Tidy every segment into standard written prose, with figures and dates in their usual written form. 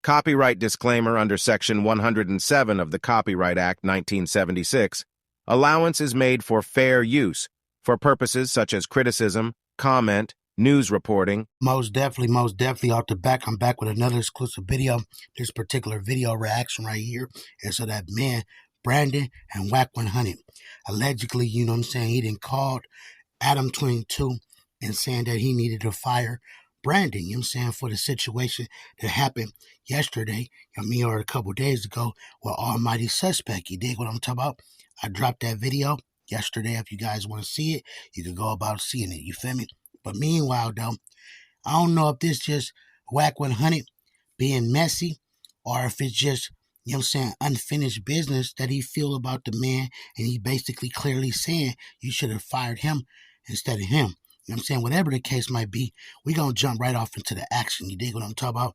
Copyright disclaimer under Section 107 of the Copyright Act 1976. Allowance is made for fair use, for purposes such as criticism, comment, news reporting. Most definitely off the back. I'm back with another exclusive video. This particular video reaction right here is of that man, Brandon and Wack 100. Allegedly, you know what I'm saying, he done called Adam 22 and saying that he needed to fire Brandon, you know what I'm saying, for the situation that happened yesterday, or a couple days ago with Almighty Suspect. You dig what I'm talking about? I dropped that video yesterday. If you guys want to see it, you can go about seeing it. You feel me? But meanwhile, though, I don't know if this just Wack 100 being messy or if it's just, you know what I'm saying, unfinished business that he feel about the man, and he basically clearly saying you should have fired him instead of him. You know what I'm saying? Whatever the case might be, we're going to jump right off into the action. You dig what I'm talking about?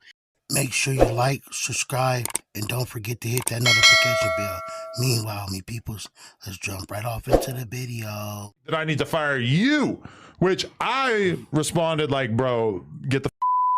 Make sure you like, subscribe, and don't forget to hit that notification bell. Meanwhile, me peoples, let's jump right off into the video. That I need to fire you, which I responded like, bro, get the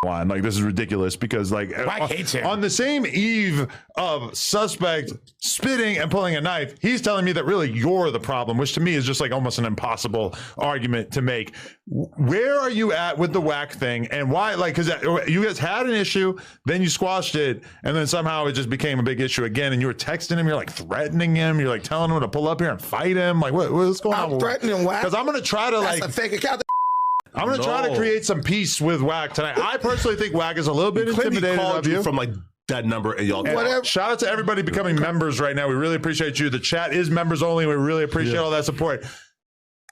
line. Like, this is ridiculous because, like, Wack hates him. On the same eve of Suspect spitting and pulling a knife, he's telling me that really you're the problem, which to me is just like almost an impossible argument to make. Where are you at with the Wack thing, and why? Like, because you guys had an issue, then you squashed it, and then somehow it just became a big issue again, and you were texting him, you're like threatening him, you're like telling him to pull up here and fight him. Like, what's going on? I'm threatening Wack. Because I'm going to try to, That's like, a fake account. I'm going to try to create some peace with Wack tonight. I personally think Wack is a little bit intimidated of you. From like that number, and y'all. Whatever. Shout out to everybody becoming members right now. We really appreciate you. The chat is members only. We really appreciate all that support.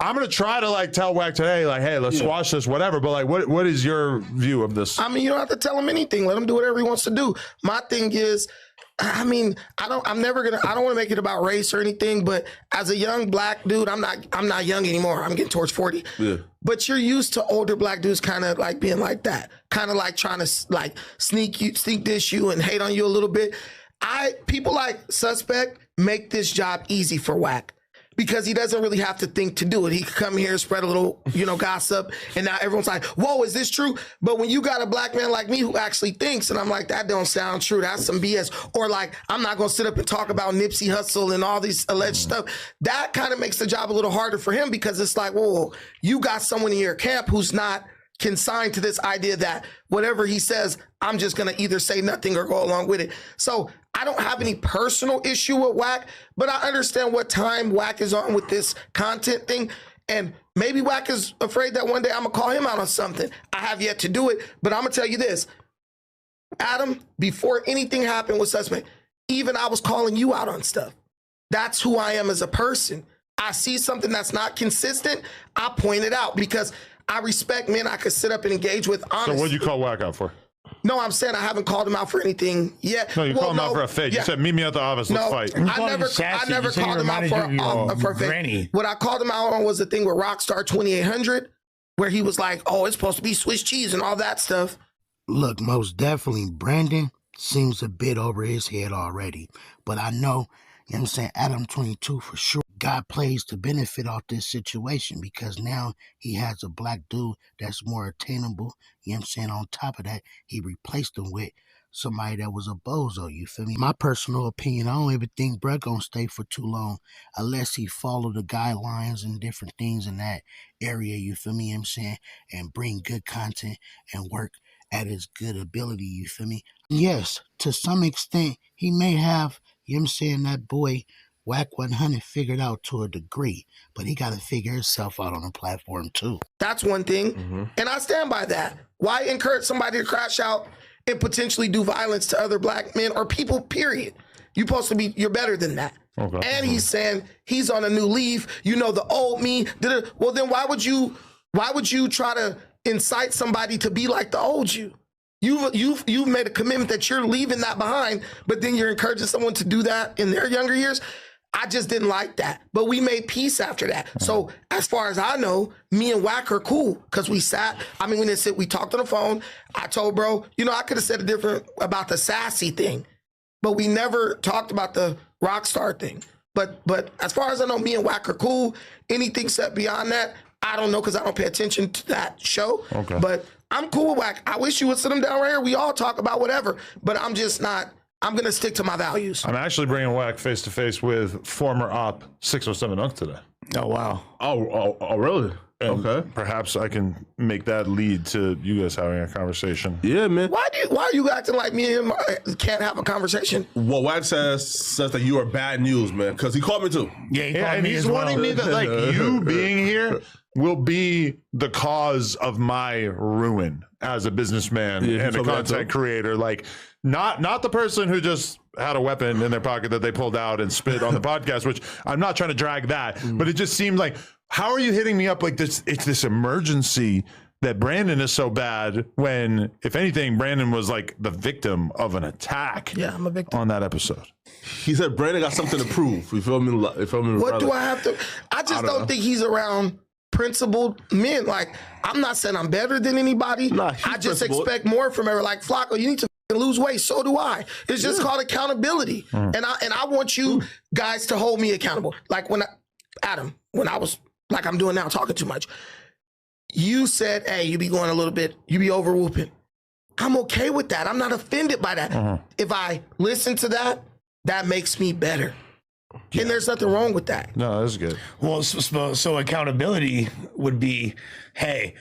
I'm going to try to like tell Wack today, like, hey, let's squash this, whatever. But like, what is your view of this? I mean, you don't have to tell him anything. Let him do whatever he wants to do. My thing is, I mean, I don't want to make it about race or anything, but as a young black dude, I'm not young anymore. I'm getting towards 40. Yeah. But you're used to older black dudes kind of like being like that, kind of like trying to like sneak diss you and hate on you a little bit. People like Suspect make this job easy for Wack, because he doesn't really have to think to do it. He could come here, spread a little, gossip, and now everyone's like, whoa, is this true? But when you got a black man like me who actually thinks, and I'm like, that don't sound true, that's some BS. Or like, I'm not gonna sit up and talk about Nipsey Hussle and all these alleged stuff. That kind of makes the job a little harder for him, because it's like, whoa, you got someone in your camp who's not consigned to this idea that whatever he says, I'm just gonna either say nothing or go along with it. So I don't have any personal issue with Wack, but I understand what time Wack is on with this content thing. And maybe Wack is afraid that one day I'm gonna call him out on something. I have yet to do it, but I'm gonna tell you this. Adam, before anything happened with Suspect, even I was calling you out on stuff. That's who I am as a person. I see something that's not consistent, I point it out, because I respect men I could sit up and engage with honestly. So what'd you call Wack out for? No, I'm saying I haven't called him out for anything yet. No, you called him out for a fake. Yeah. You said, meet me at the office, let's fight. I never called him out for a fake. What I called him out on was the thing with Rockstar 2800, where he was like, oh, it's supposed to be Swiss cheese and all that stuff. Look, most definitely, Brandon seems a bit over his head already. But I know, you know what I'm saying, Adam 22 for sure. God plays to benefit off this situation, because now he has a black dude that's more attainable. You know what I'm saying? On top of that, he replaced him with somebody that was a bozo, you feel me? My personal opinion, I don't even think Brett gonna stay for too long unless he follow the guidelines and different things in that area, you feel me? You know what I'm saying? And bring good content and work at his good ability, you feel me? Yes, to some extent, he may have, you know what I'm saying, that boy Wack 100 figured out to a degree, but he got to figure himself out on the platform too. That's one thing, and I stand by that. Why encourage somebody to crash out and potentially do violence to other black men or people, period? You're supposed to be, you're better than that. Okay. And he's saying he's on a new leaf, the old me. Well, then why would you try to incite somebody to be like the old you? You've made a commitment that you're leaving that behind, but then you're encouraging someone to do that in their younger years. I just didn't like that, but we made peace after that. So as far as I know, me and Wack are cool, because we sat, we didn't sit, we talked on the phone. I told bro, I could have said a different about the sassy thing, but we never talked about the Rockstar thing. But as far as I know, me and Wack are cool. Anything set beyond that, I don't know, because I don't pay attention to that show. Okay. But I'm cool with Wack. I wish you would sit him down right here. We all talk about whatever, but I'm just not. I'm going to stick to my values. I'm actually bringing Wack face to face with former op 607 Unk today. Oh, wow. Oh, really? And okay. Perhaps I can make that lead to you guys having a conversation. Yeah, man. Why are you acting like me and him can't have a conversation? Well, Wack says that you are bad news, man, because he called me too. Yeah, he called And me he's as warning well. me that like you being here will be the cause of my ruin as a businessman and a content creator. Like not the person who just had a weapon in their pocket that they pulled out and spit on the podcast, which I'm not trying to drag that, but it just seemed like, how are you hitting me up like this? It's this emergency that Brandon is so bad when, if anything, Brandon was like the victim of an attack. Yeah, I'm a victim on that episode. He said Brandon got something to prove. You feel me? What do I have to? I just don't think he's around principled men. Like, I'm not saying I'm better than anybody. Nah, I just expect more from everyone. Like, Flacco, you need to lose weight. So do I. It's just called accountability. And I want you guys to hold me accountable. Like when Adam, when I was like I'm doing now, talking too much, you said, hey, you be going a little bit, you be over whooping. I'm okay with that. I'm not offended by that. If I listen to that, that makes me better. And there's nothing wrong with that. No, that's good. Well, so accountability would be, hey,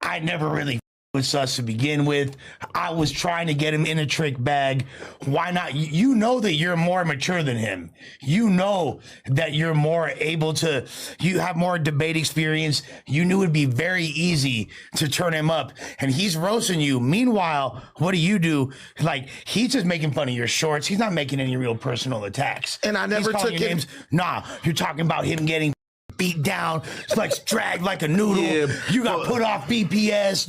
I never really with Sus to begin with. I was trying to get him in a trick bag. Why not? You know that you're more mature than him. You know that you're more able to, you have more debate experience. You knew it'd be very easy to turn him up, and he's roasting you. Meanwhile, what do? Like, he's just making fun of your shorts. He's not making any real personal attacks. And I never took him. Nah, you're talking about him getting beat down, it's like dragged like a noodle. Yeah, you got put off BPS.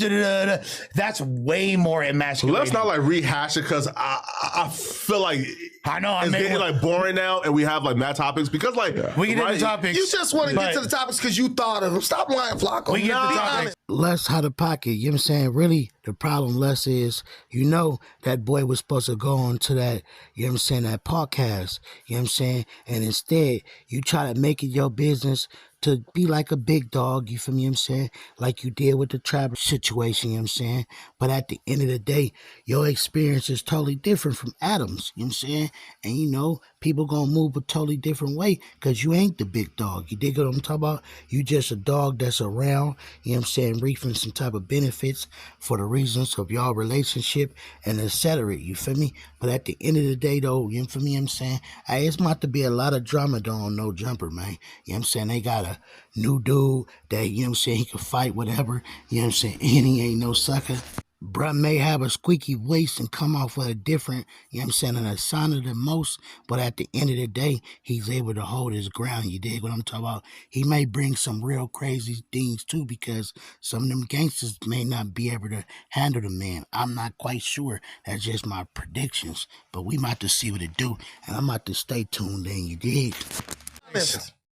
That's way more emasculating. Let's not like rehash it, because I feel like it's getting like boring now, and we have like mad topics because like we get into topics. You just want to get to the topics because you thought of them. Stop lying, Flacco. We get to the topics. Les out of pocket. You know what I'm saying? Really, the problem, Les, is that boy was supposed to go on to that, you know what I'm saying, that podcast. You know what I'm saying? And instead, you try to make it your business to be like a big dog, you feel me, you know what I'm saying? Like you did with the Travis situation, you know what I'm saying? But at the end of the day, your experience is totally different from Adam's, you know what I'm saying? And people gonna move a totally different way because you ain't the big dog. You dig what I'm talking about? You just a dog that's around, you know what I'm saying, reaping some type of benefits for the reasons of y'all relationship and etc. You feel me? But at the end of the day though, you feel me, you know what I'm saying? It's about to be a lot of drama though on No Jumper, man. You know what I'm saying? They got a new dude that, you know what I'm saying, he can fight whatever, you know what I'm saying, and he ain't no sucker. Bruh may have a squeaky voice and come off with a different, you know what I'm saying, and a sounder than most, but at the end of the day, he's able to hold his ground. You dig what I'm talking about? He may bring some real crazy things too, because some of them gangsters may not be able to handle the man. I'm not quite sure. That's just my predictions, but we about to see what it do, and I'm about to stay tuned in. You dig?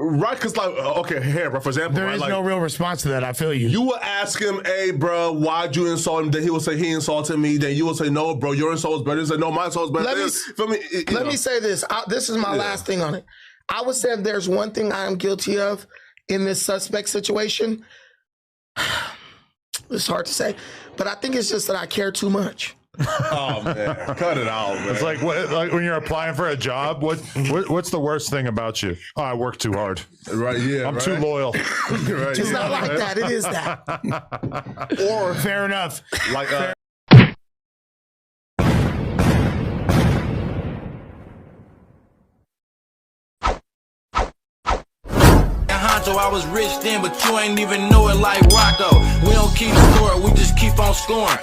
Right, because like, okay, here, bro, for example, there is no real response to that. I feel you. You will ask him, hey, bro, why'd you insult him? Then he will say he insulted me. Then you will say, no, bro, your insult was better. He said, no, my insult was better. Let me say this. This is my last thing on it. I would say if there's one thing I am guilty of in this suspect situation, it's hard to say, but I think it's just that I care too much. Oh man, cut it out, man. It's like when you're applying for a job. What's the worst thing about you? Oh, I work too hard. Right? Yeah, I'm too loyal. Right. It's not like that. It is that. Or fair enough. Like. I was rich then, but you ain't even know it like Rocco. We don't keep score, we just keep on scoring.